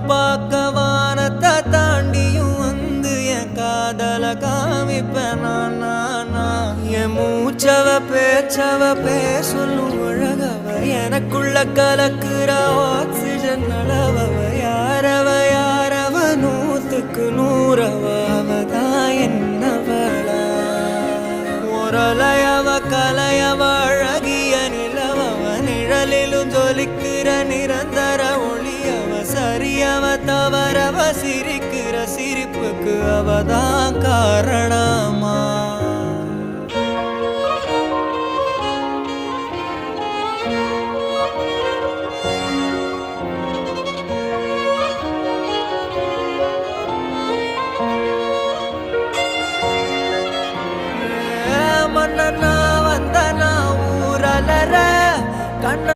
பார்க்க வானத்தை தாண்டியும் வந்து என் காதல காமிப்பேன் என் மூச்சவ பேச்சவ பேசலும் அழகவ எனக்குள்ள கலக்குற ஆக்சிஜன் அளவவ யாரவ நூத்துக்கு நூறவ அவதான் என்னவளா ஒரலையவ கலையவ அழகிய நிலவவ நிழலிலும் ஜொலிக்கிற நிரந்தர ஒளியவ சரியவ தவறவ சிரிக்கிற சிரிப்புக்கு அவதான் காரணமா